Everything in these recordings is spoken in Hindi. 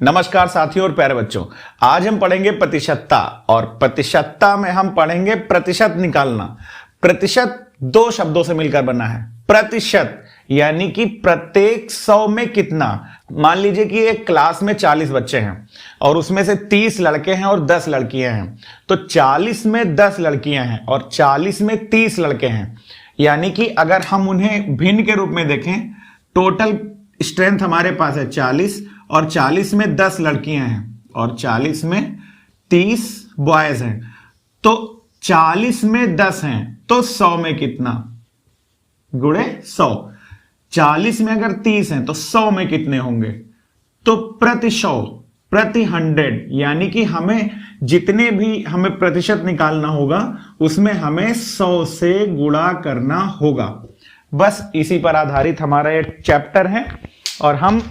नमस्कार साथियों और प्यारे बच्चों, आज हम पढ़ेंगे प्रतिशतता और प्रतिशतता में हम पढ़ेंगे प्रतिशत निकालना। प्रतिशत दो शब्दों से मिलकर बना है। प्रतिशत यानी कि प्रत्येक 100 में कितना। मान लीजिए कि एक क्लास में 40 बच्चे हैं और उसमें से 30 लड़के हैं और 10 लड़कियां हैं, तो 40 में 10 लड़कियां हैं और 40 में 30 लड़के हैं। यानी कि अगर हम उन्हें भिन्न के रूप में देखें, टोटल स्ट्रेंथ हमारे पास है 40 और 40 में 10 लड़कियां हैं और 40 में 30 बॉयज हैं, तो 40 में 10 हैं तो 100 में कितना गुणे 100। 40 में अगर 30 हैं तो 100 में कितने होंगे, तो प्रति 100 प्रति 100, यानी कि हमें जितने भी हमें प्रतिशत निकालना होगा उसमें हमें 100 से गुणा करना होगा। बस इसी पर आधारित हमारा ये चैप्टर है और हम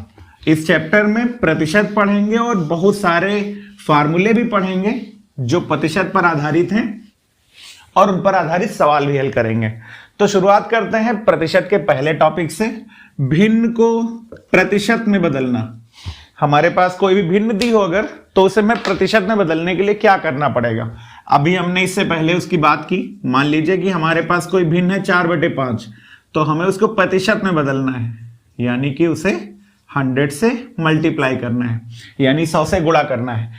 इस चैप्टर में प्रतिशत पढ़ेंगे और बहुत सारे फार्मूले भी पढ़ेंगे जो प्रतिशत पर आधारित हैं और उन पर आधारित सवाल भी हल करेंगे। तो शुरुआत करते हैं प्रतिशत के पहले टॉपिक से, भिन्न को प्रतिशत में बदलना। हमारे पास कोई भी भिन्न दी हो अगर, तो उसे मैं प्रतिशत में बदलने के लिए क्या करना पड़ेगा। अभी हमने इससे पहले उसकी बात की। मान लीजिए कि हमारे पास कोई भिन्न है 4/5, तो हमें उसको प्रतिशत में बदलना है, यानी कि उसे 100 से मल्टीप्लाई करना है, यानी 100 से गुणा करना है।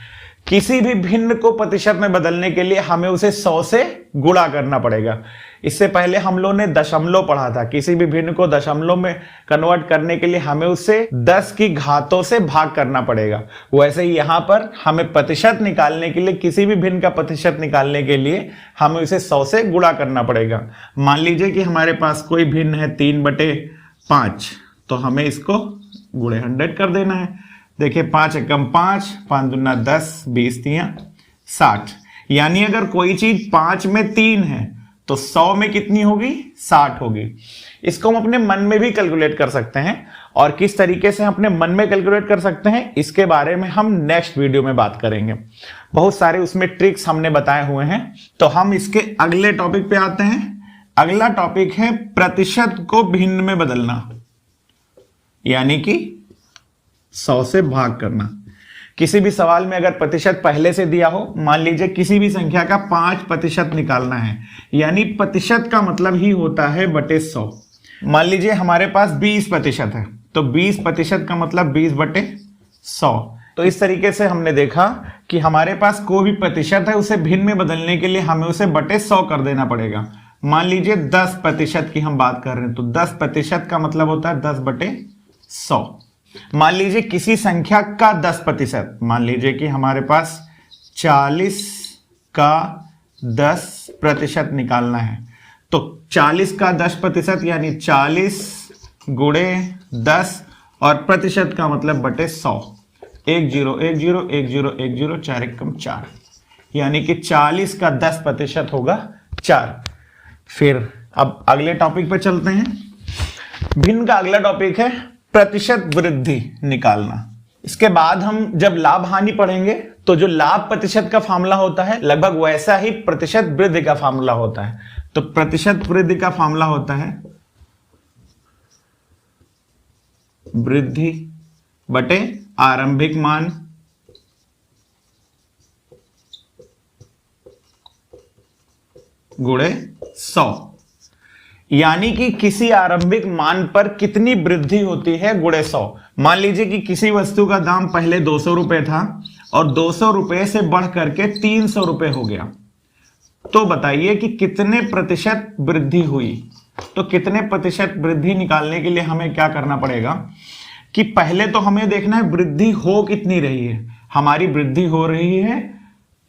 किसी भी भिन्न को प्रतिशत में बदलने के लिए हमें उसे 100 से गुणा करना पड़ेगा। इससे पहले हम लोगों ने दशमलव पढ़ा था। किसी भी भिन्न को दशमलव में कन्वर्ट करने के लिए हमें उसे 10 की घातों से भाग करना पड़ेगा। वैसे ही यहां पर हमें प्रतिशत निकालने के लिए, किसी भी भिन्न का प्रतिशत निकालने के लिए हमें उसे 100 से गुणा करना पड़ेगा। मान लीजिए कि हमारे पास कोई भिन्न है 3/5, तो हमें इसको गुणे 100 कर देना है। देखिए 5 एकम 5, 5 दूना 10, 20 तियां 60। यानी अगर कोई चीज 5 में 3 है तो 100 में कितनी होगी, 60 होगी। इसको हम अपने मन में भी कैलकुलेट कर सकते हैं और किस तरीके से हम अपने मन में कैलकुलेट कर सकते हैं इसके बारे में हम नेक्स्ट वीडियो में बात करेंगे। बहुत सारे उसमें ट्रिक्स हमने बताए हुए हैं। तो हम इसके अगले टॉपिक पे आते हैं। अगला टॉपिक है प्रतिशत को भिन्न में बदलना, यानी कि 100 से भाग करना। किसी भी सवाल में अगर प्रतिशत पहले से दिया हो, मान लीजिए किसी भी संख्या का 5% निकालना है, यानी प्रतिशत का मतलब ही होता है बटे 100। मान लीजिए हमारे पास 20% है, तो 20% का मतलब 20/100। तो इस तरीके से हमने देखा कि हमारे पास कोई भी प्रतिशत है उसे भिन्न में बदलने के लिए हमें उसे बटे 100 कर देना पड़ेगा। मान लीजिए 10% की हम बात कर रहे हैं, तो 10% का मतलब होता है 10/100। मान लीजिए किसी संख्या का 10%, मान लीजिए कि हमारे पास 40 का 10% निकालना है, तो 40 का 10% यानी 40 गुणे 10 और प्रतिशत का मतलब बटे 100। 1 0 1 0 1 0 1 0 4 एकम 4, यानी कि 40 का 10% होगा 4। फिर अब अगले टॉपिक पे चलते हैं। भिन्न का अगला टॉपिक है प्रतिशत वृद्धि निकालना। इसके बाद हम जब लाभ हानि पढ़ेंगे तो जो लाभ प्रतिशत का फार्मूला होता है लगभग वैसा ही प्रतिशत वृद्धि का फार्मूला होता है। तो प्रतिशत वृद्धि का फार्मूला होता है वृद्धि बटे आरंभिक मान गुणे 100, यानी कि किसी आरंभिक मान पर कितनी वृद्धि होती है गुणे 100। मान लीजिए कि किसी वस्तु का दाम पहले 200 रुपए था और 200 रुपए से बढ़ करके 300 रुपए हो गया, तो बताइए कि कितने प्रतिशत वृद्धि हुई। तो कितने प्रतिशत वृद्धि निकालने के लिए हमें क्या करना पड़ेगा कि पहले तो हमें देखना है वृद्धि हो कितनी रही है। हमारी वृद्धि हो रही है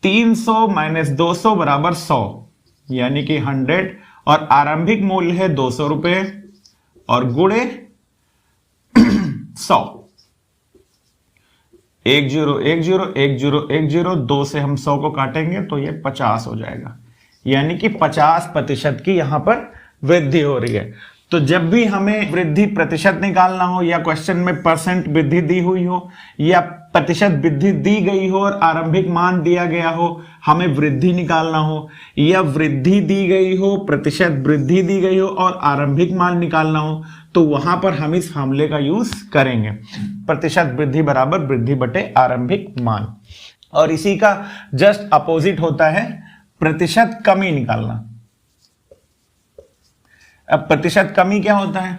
300 - 200 = 100, यानी कि 100, और आरंभिक मूल्य है 200 रुपए और गुणे 100। 1 0 1 0 1 0 1 0, 2 से हम 100 को काटेंगे तो ये 50 हो जाएगा, यानी कि 50% की यहां पर वृद्धि हो रही है। तो जब भी हमें वृद्धि प्रतिशत निकालना हो या क्वेश्चन में परसेंट वृद्धि दी हुई हो या प्रतिशत वृद्धि दी गई हो और आरंभिक मान दिया गया हो, हमें वृद्धि निकालना हो, या वृद्धि दी गई हो, प्रतिशत वृद्धि दी गई हो और आरंभिक मान निकालना हो, तो वहां पर हम इस फार्मूले का यूज करेंगे। प्रतिशत वृद्धि बराबर वृद्धि बटे आरंभिक मान। और इसी का जस्ट अपोजिट होता है प्रतिशत कमी निकालना। अब प्रतिशत कमी क्या होता है?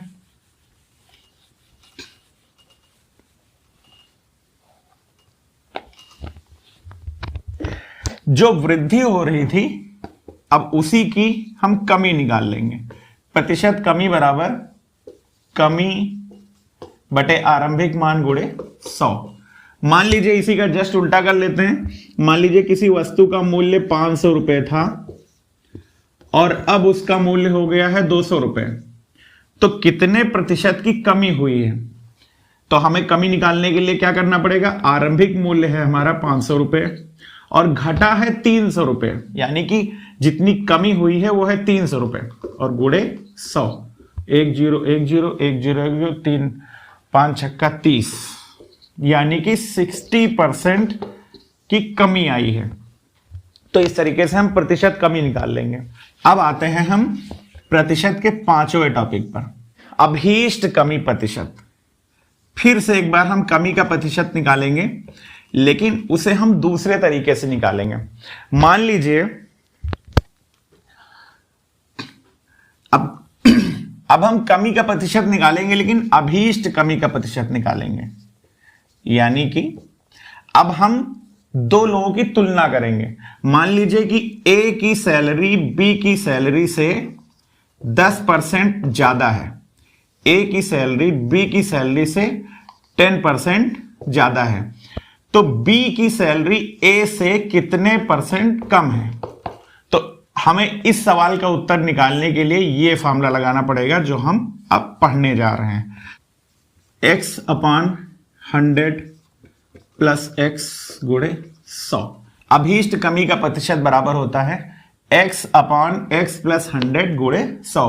जो वृद्धि हो रही थी अब उसी की हम कमी निकाल लेंगे। प्रतिशत कमी बराबर कमी बटे आरंभिक मान गुणे 100। मान लीजिए इसी का जस्ट उल्टा कर लेते हैं। मान लीजिए किसी वस्तु का मूल्य 500 रुपए था और अब उसका मूल्य हो गया है 200 रुपए, तो कितने प्रतिशत की कमी हुई है? तो हमें कमी निकालने के लिए क्या करना पड़ेगा? आरंभिक मूल्य है हमारा 500 रुपए और घटा है 300 रुपए, यानी कि जितनी कमी हुई है वो है 300 रुपए और गुणे 100। 1 0 1 0 1 0 1 0 3 5 छक्का 30, यानी कि 60% की कमी आई है। तो इस तरीके से हम प्रतिशत कमी निकाल लेंगे। अब आते हैं हम प्रतिशत के 5वें टॉपिक पर, अभीष्ट कमी प्रतिशत। फिर से एक बार हम कमी का प्रतिशत निकालेंगे, लेकिन उसे हम दूसरे तरीके से निकालेंगे। मान लीजिए अब हम कमी का प्रतिशत निकालेंगे, लेकिन अभीष्ट कमी का प्रतिशत निकालेंगे। यानी कि अब हम दो लोगों की तुलना करेंगे। मान लीजिए कि ए की सैलरी बी की सैलरी से 10% ज्यादा है। ए की सैलरी बी की सैलरी से 10% ज्यादा है, तो बी की सैलरी ए से कितने परसेंट कम है? तो हमें इस सवाल का उत्तर निकालने के लिए यह फॉर्मूला लगाना पड़ेगा जो हम अब पढ़ने जा रहे हैं। x/100 प्लस x गुणे 100। अभीष्ट कमी का प्रतिशत बराबर होता है x/x प्लस 100 गुणे 100।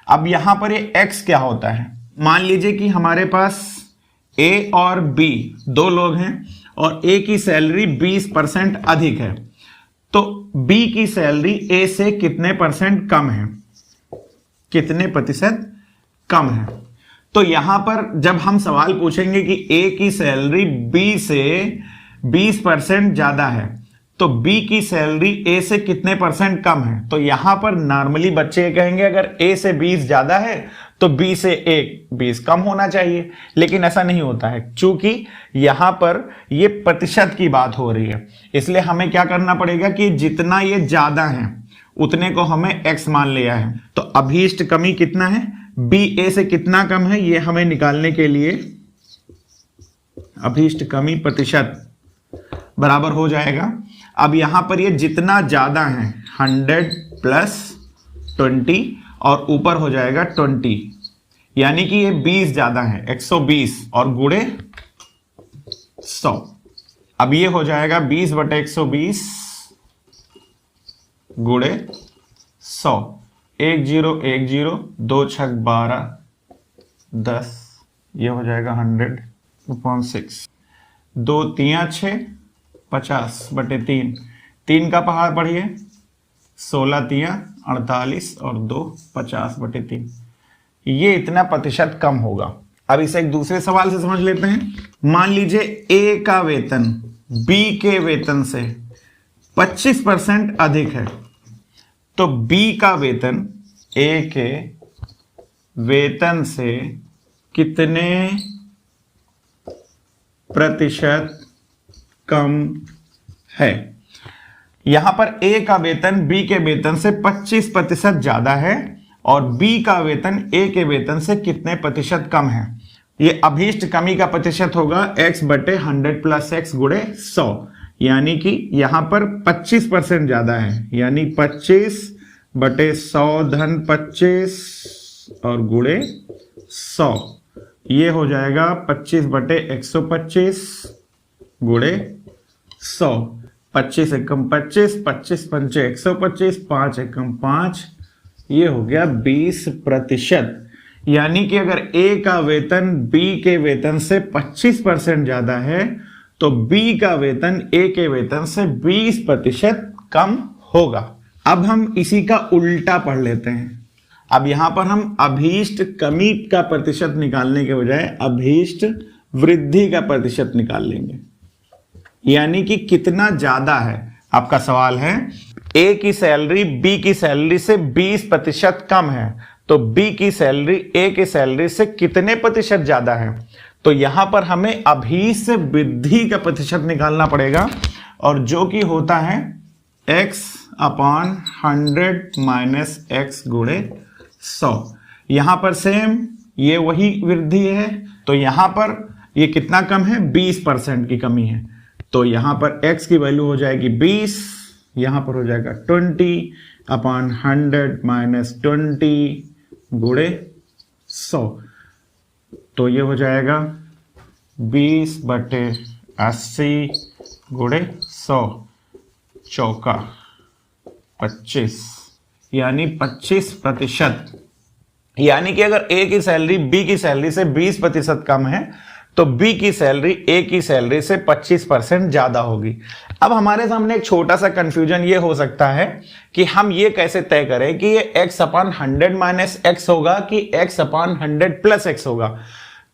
अब यहां पर ये x क्या होता है? मान लीजिए कि हमारे पास a और b दो लोग हैं और a की सैलरी 20% अधिक है, तो b की सैलरी a से कितने परसेंट कम है? कितने प्रतिशत कम है? तो यहां पर जब हम सवाल पूछेंगे कि a की सैलरी b से 20% ज्यादा है, तो b की सैलरी a से कितने परसेंट कम है? तो यहां पर नॉर्मली बच्चे कहेंगे अगर a से 20 ज्यादा है तो b से 20 कम होना चाहिए, लेकिन ऐसा नहीं होता है। चूंकि यहां पर ये प्रतिशत की बात हो रही है, इसलिए हमें क्या करना पड़ेगा कि जितना ये ज्यादा है उतने को हमें x मान लिया है। तो अभीष्ट कमी कितना है? b a से कितना कम है, ये हमें निकालने के लिए अभीष्ट कमी प्रतिशत बराबर हो जाएगा। अब यहां पर ये जितना ज्यादा है 100 प्लस 20 और ऊपर हो जाएगा 20, यानी कि ये 20 ज्यादा है 120 और गुणे 100। अब ये हो जाएगा 20 बटे 120 गुणे 100। 1 0 1 0 2 6 12 10, ये हो जाएगा 100/6। 2 3 6 50 बटे 3, 3 का पहाड़ पढ़िए 16 3 48 और 2 50 बटे 3। ये इतना प्रतिशत कम होगा। अब इसे एक दूसरे सवाल से समझ लेते हैं। मान लीजिए ए का वेतन बी के वेतन से 25% अधिक है, तो बी का वेतन ए के वेतन से कितने प्रतिशत कम है? यहां पर ए का वेतन बी के वेतन से 25% ज्यादा है और बी का वेतन ए के वेतन से कितने प्रतिशत कम है? ये अभीष्ट कमी का प्रतिशत होगा x बटे 100 प्लस x गुणे 100, यानी कि यहां पर 25% ज्यादा है, यानी 25 बटे 100 धन 25 और गुणे 100, ये हो जाएगा 25 बटे 125 गुणे 100। 25 एकम 25, 25 पंचे 125, 5 एकम 5, ये हो गया 20%। यानी कि अगर ए का वेतन बी के वेतन से 25% ज्यादा है तो बी का वेतन ए के वेतन से 20% कम होगा। अब हम इसी का उल्टा पढ़ लेते हैं। अब यहां पर हम अभीष्ट कमी का प्रतिशत निकालने के बजाय अभीष्ट वृद्धि का प्रतिशत निकाल लेंगे, यानी कि कितना ज्यादा है। आपका सवाल है ए की सैलरी बी की सैलरी से 20% कम है, तो बी की सैलरी ए की सैलरी से कितने प्रतिशत ज्यादा है। तो यहां पर हमें अभीष्ट वृद्धि का प्रतिशत निकालना पड़ेगा, और जो कि होता है x/100 माइनस x गुणे 100। यहां पर सेम ये वही वृद्धि है, तो यहां पर ये कितना कम है, 20% की कमी है। तो यहां पर x की वैल्यू हो जाएगी 20, यहां पर हो जाएगा 20/100 माइनस 20 गुणे 100। तो ये हो जाएगा 20/80 गुणे 100 चौका 25, यानी 25%। यानी कि अगर ए की सैलरी बी की सैलरी से 20% कम है तो बी की सैलरी ए की सैलरी से 25% ज्यादा होगी। अब हमारे सामने एक छोटा सा कंफ्यूजन ये हो सकता है कि हम ये कैसे तय करें कि ये x/100 माइनस x होगा कि x/100 प्लस x होगा।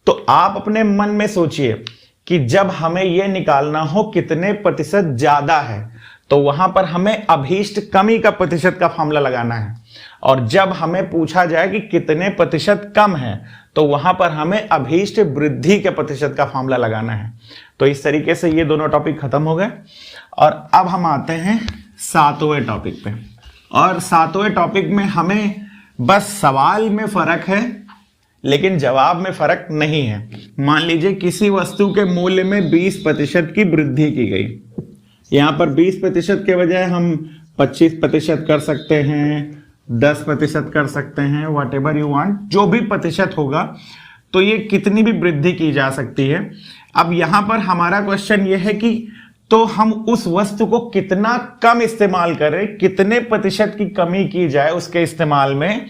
तो आप अपने मन में सोचिए कि जब हमें यह निकालना हो कितने प्रतिशत ज्यादा है, तो वहां पर हमें अभीष्ट कमी का प्रतिशत का फॉर्मूला लगाना है, और जब हमें पूछा जाए कि कितने प्रतिशत कम है तो वहां पर हमें अभीष्ट वृद्धि के प्रतिशत का फॉर्मूला लगाना है। तो इस तरीके से ये दोनों टॉपिक खत्म हो गए, और अब हम आते हैं 7वें टॉपिक पे। और 7वें टॉपिक में हमें बस सवाल में फर्क है लेकिन जवाब में फर्क नहीं है। मान लीजिए किसी वस्तु के मूल्य में 20% की वृद्धि की गई, यहां पर 20% के बजाय हम 25% कर सकते हैं, 10% कर सकते हैं, वट एवर यू वांट, जो भी प्रतिशत होगा। तो ये कितनी भी वृद्धि की जा सकती है। अब यहां पर हमारा क्वेश्चन ये है कि तो हम उस वस्तु को कितना कम इस्तेमाल करें, कितने प्रतिशत की कमी की जाए उसके इस्तेमाल में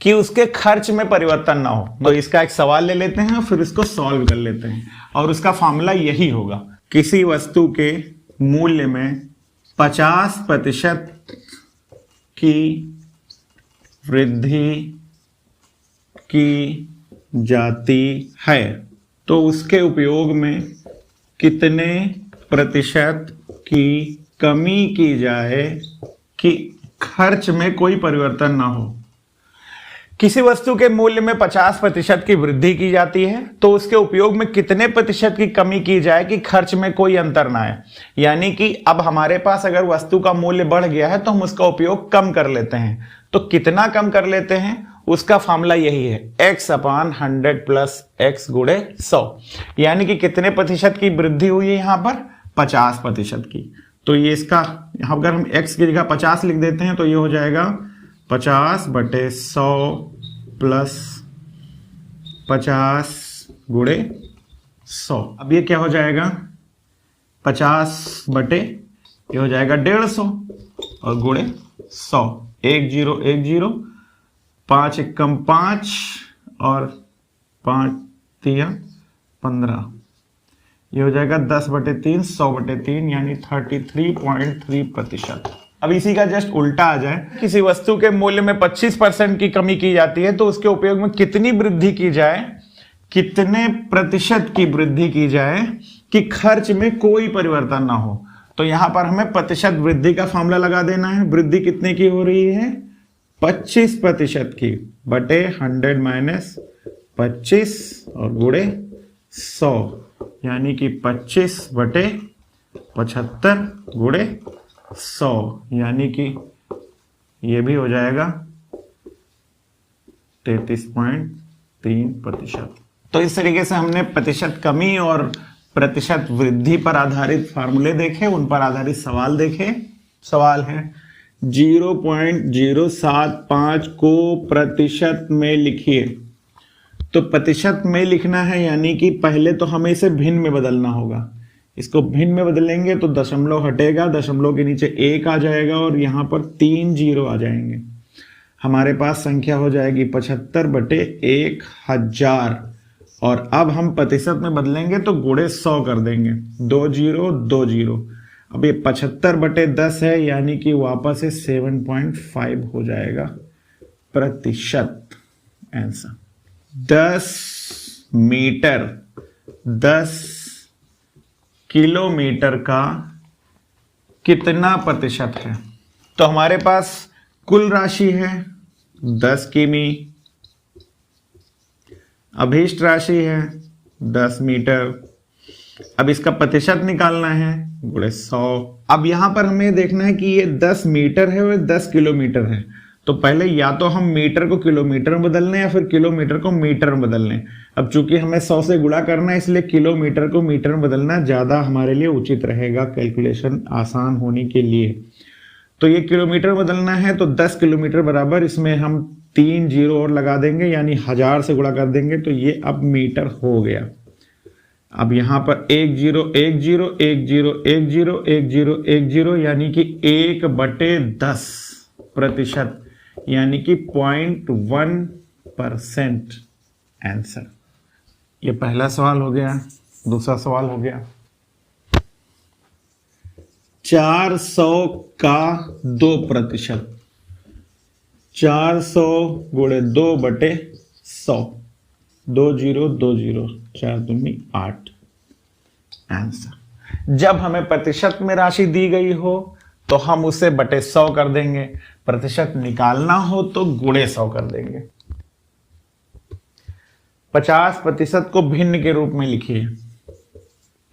कि उसके खर्च में परिवर्तन ना हो। तो इसका एक सवाल ले लेते हैं, फिर इसको सॉल्व कर लेते हैं, और उसका फॉर्मूला यही होगा। किसी वस्तु के मूल्य में 50% की वृद्धि की जाती है तो उसके उपयोग में कितने प्रतिशत की कमी की जाए कि खर्च में कोई परिवर्तन ना हो। किसी वस्तु के मूल्य में 50% की वृद्धि की जाती है तो उसके उपयोग में कितने प्रतिशत की कमी की जाए कि खर्च में कोई अंतर ना आए। यानी कि अब हमारे पास अगर वस्तु का मूल्य बढ़ गया है तो हम उसका उपयोग कम कर लेते हैं। तो कितना कम कर लेते हैं उसका फॉर्मूला यही है, x/100 प्लस x गुणे 100। यानी कि कितने प्रतिशत की वृद्धि हुई है यहां पर, 50% की। तो ये इसका अगर हम x की जगह 50 लिख देते हैं तो ये हो जाएगा 50/100 प्लस 50 गुणे 100। अब ये क्या हो जाएगा, 50 बटे ये हो जाएगा 150 और गुणे 100, 1 0 1 0, 5 एकम 5 और 5 3 15, ये हो जाएगा 10/3, 100/3 यानी 33.3%। अब इसी का जस्ट उल्टा आ जाए, किसी वस्तु के मूल्य में 25% की कमी की जाती है तो उसके उपयोग में कितनी वृद्धि की जाए, कितने प्रतिशत की वृद्धि की जाए कि खर्च में कोई परिवर्तन ना हो। तो यहां पर हमें प्रतिशत वृद्धि का फॉर्मूला लगा देना है। वृद्धि कितने की हो रही है, 25% की बटे 100 माइनस 25 और गुणे 100, यानी कि 25/75 गुणे 100, यानी कि ये भी हो जाएगा 33.3%। तो इस तरीके से हमने प्रतिशत कमी और प्रतिशत वृद्धि पर आधारित फार्मूले देखे, उन पर आधारित सवाल देखे। सवाल है 0.075 को प्रतिशत में लिखिए। तो प्रतिशत में लिखना है, यानी कि पहले तो हमें इसे भिन्न में बदलना होगा। इसको भिन्न में बदलेंगे तो दशमलव हटेगा, दशमलव के नीचे 1 आ जाएगा और यहां पर 3 0 आ जाएंगे। हमारे पास संख्या हो जाएगी 75/1000 और अब हम प्रतिशत में बदलेंगे तो गुणे 100 कर देंगे, 2020। अब ये 75/10 है यानी कि वापस से 7.5 हो जाएगा प्रतिशत आंसर। 10 मीटर 10 किलोमीटर का कितना प्रतिशत है? तो हमारे पास कुल राशि है 10 किमी, अभीष्ट राशि है 10 मीटर। अब इसका प्रतिशत निकालना है गुणे 100। अब यहां पर हमें देखना है कि ये 10 मीटर है और 10 किलोमीटर है, तो पहले या तो हम मीटर को किलोमीटर में बदल लें या फिर किलोमीटर को मीटर में बदल लें। अब चूंकि हमें 100 से गुणा करना है इसलिए किलोमीटर को मीटर में बदलना ज्यादा हमारे लिए उचित रहेगा, कैलकुलेशन आसान होने के लिए। तो ये किलोमीटर बदलना है तो 10 किलोमीटर बराबर इसमें हम 3 जीरो और लगा देंगे यानी 1000 से गुणा कर देंगे तो ये अब मीटर हो गया। अब यहां पर 1 zero 1 zero 1 zero 1 zero 1 zero 1 zero यानी कि 1/10 प्रतिशत यानी कि 0.1% आंसर। ये पहला सवाल हो गया। दूसरा सवाल हो गया 400 का 2%। 400 गुणे 2/100, 2020, 4 दूनी 8 आंसर। जब हमें प्रतिशत में राशि दी गई हो तो हम उसे बटे 100 कर देंगे, प्रतिशत निकालना हो तो गुणे 100 कर देंगे। 50% को भिन्न के रूप में लिखिए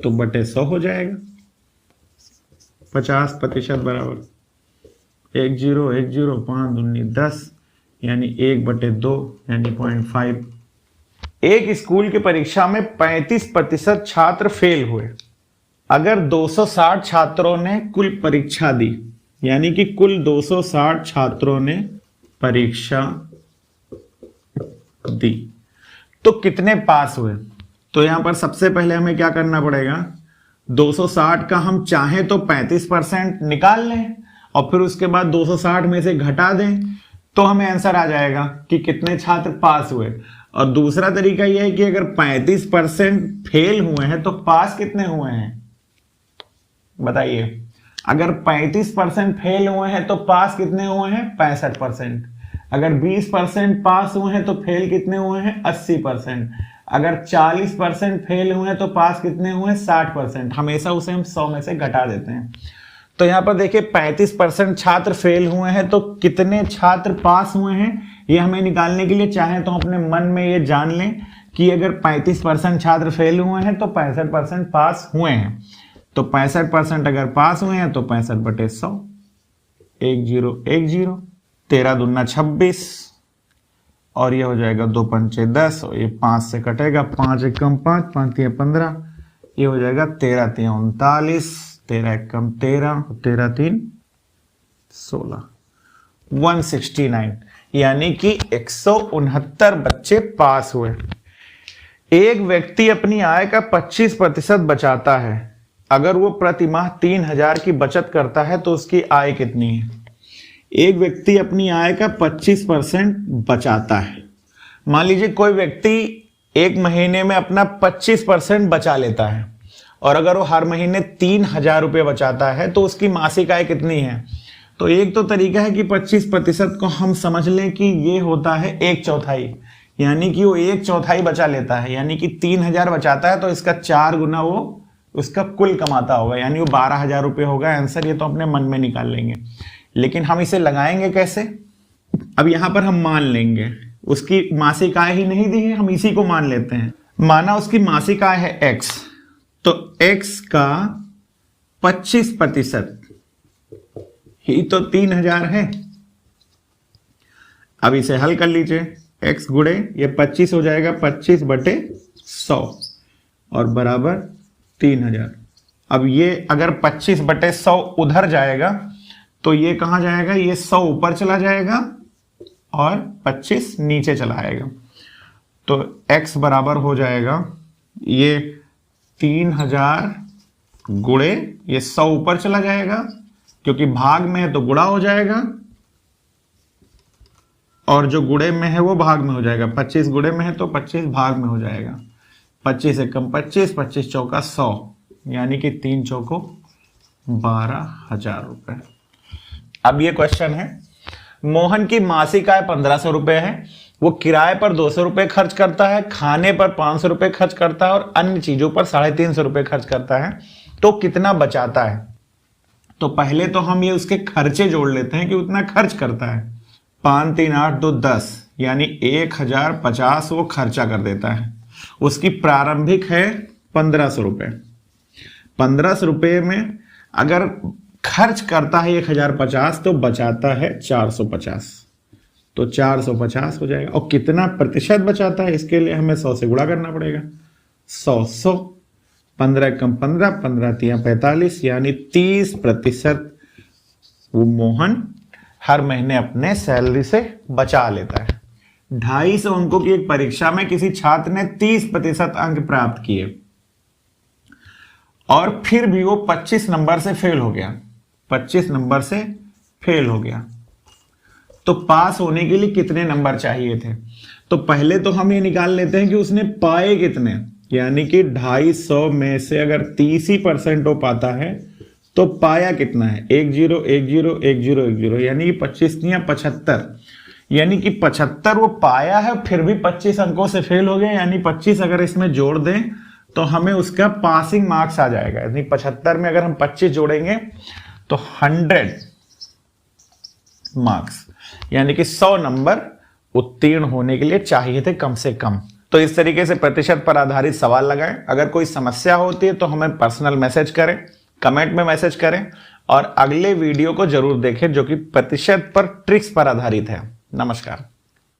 तो बटे 100 हो जाएगा। 50% बराबर 1 जीरो 1 जीरो 5 दूनी 10 यानी 1/2 यानी 0.5। एक स्कूल की परीक्षा में 35% छात्र फेल हुए। अगर 260 छात्रों ने कुल परीक्षा दी यानी कि कुल 260 छात्रों ने परीक्षा दी तो कितने पास हुए? तो यहां पर सबसे पहले हमें क्या करना पड़ेगा, 260 का हम चाहें तो 35% निकाल लें और फिर उसके बाद 260 में से घटा दें तो हमें आंसर आ जाएगा कि कितने छात्र पास हुए। और दूसरा तरीका यह है कि अगर 35% फेल हुए हैं तो पास कितने हुए हैं बताइए। अगर 35% फेल हुए हैं तो पास कितने हुए हैं 65%। अगर 20% पास हुए हैं तो फेल कितने हुए हैं 80%। अगर 40% फेल हुए हैं तो पास कितने हुए 60%। हमेशा उसे हम 100 में से घटा देते हैं। तो यहां पर देखिए 35% छात्र फेल हुए हैं तो कितने छात्र पास हुए हैं ये हमें निकालने के लिए चाहे तो अपने मन में ये जान लें कि अगर 35% छात्र फेल हुए हैं तो 65% पास हुए हैं। तो 65% अगर पास हुए हैं तो 65/100, 1 जीरो 1 जीरो, 13 दूना 26 और ये हो जाएगा 2 पंचे 10 और ये 5 से कटेगा, 5 एकम 5, 5 तिया 15, ये हो जाएगा 13 तिया 39, 13 एकम 13, 13 3 16, 169 यानी कि 169 बच्चे पास हुए। एक व्यक्ति अपनी आय का 25% बचाता है। अगर वो प्रति माह 3000 की बचत करता है तो उसकी आय कितनी है? एक व्यक्ति अपनी आय का 25% बचाता है। मान लीजिए कोई व्यक्ति एक महीने में अपना 25% बचा लेता है और अगर वो हर महीने 3000 रुपये बचाता है तो उसकी मासिक आय कितनी है? तो एक तो तरीका है कि 25% को हम समझ लें कि ये होता है 1/4 यानी कि वो 1/4 बचा लेता है यानी कि 3000 बचाता है तो इसका 4 गुना वो उसका कुल कमाता होगा यानी वो 12000 रुपये होगा आंसर। ये तो अपने मन में निकाल लेंगे, लेकिन हम इसे लगाएंगे कैसे? अब यहां पर हम मान लेंगे उसकी मासिक आय ही नहीं दी है, हम इसी को मान लेते हैं। माना उसकी मासिक आय है x, तो x का 25% ही तो 3000 है। अब इसे हल कर लीजिए, x गुणे ये 25 हो जाएगा 25/100 और बराबर 3000। अब ये अगर 25/100 उधर जाएगा तो ये कहां जाएगा, ये 100 ऊपर चला जाएगा और 25 नीचे चला आएगा। तो x बराबर हो जाएगा ये 3000 गुणे ये 100 ऊपर चला जाएगा क्योंकि भाग में है तो गुणा हो जाएगा और जो गुणे में है वो भाग में हो जाएगा। 25 गुणे में है तो 25 भाग में हो जाएगा। 25 से कम 25, 25 चौका 100, यानी कि 3 चौको 12,000 रुपए। अब ये क्वेश्चन है, मोहन की मासिक आय 1500 रुपए है, वो किराए पर 200 रुपए खर्च करता है, खाने पर 500 रुपए खर्च करता है और अन्य चीजों पर 350 रुपए खर्च करता है, तो कितना बचाता है? तो पहले तो हम ये उसके खर्चे जोड़ लेते हैं कि उतना खर्च करता है। 5 3 8 2 10, यानी 1050 वो खर्चा कर देता है। उसकी प्रारंभिक है 1500 रुपए। 1500 रुपए में अगर खर्च करता है 1050 तो बचाता है 450, तो 450 हो जाएगा। और कितना प्रतिशत बचाता है, इसके लिए हमें 100 से गुणा करना पड़ेगा। 100 15 कम 15, 15 तिया 45, यानी 30% वो मोहन हर महीने अपने सैलरी से बचा लेता है। 250 अंकों की एक परीक्षा में किसी छात्र ने 30% अंक प्राप्त किए और फिर भी वो 25 नंबर से फेल हो गया। 25 नंबर से फेल हो गया, तो पास होने के लिए कितने नंबर चाहिए थे? तो पहले तो हम ये निकाल लेते हैं कि उसने पाए कितने, यानी कि 250 में से अगर 30% हो पाता है तो पाया कितना है? 1 0 1 0 1 0 1 0, यानी कि 25 या 75, यानी कि 75 वो पाया है, फिर भी 25 अंकों से फेल हो गया, यानी 25 अगर इसमें जोड़ दें तो हमें उसका पासिंग मार्क्स आ जाएगा। यानी 75 में अगर हम 25 जोड़ेंगे तो 100 मार्क्स, यानी कि 100 नंबर उत्तीर्ण होने के लिए चाहिए थे कम से कम। तो इस तरीके से प्रतिशत पर आधारित सवाल लगाएं। अगर कोई समस्या होती है तो हमें पर्सनल मैसेज करें, कमेंट में मैसेज करें और अगले वीडियो को जरूर देखें जो कि प्रतिशत पर ट्रिक्स पर आधारित है। नमस्कार।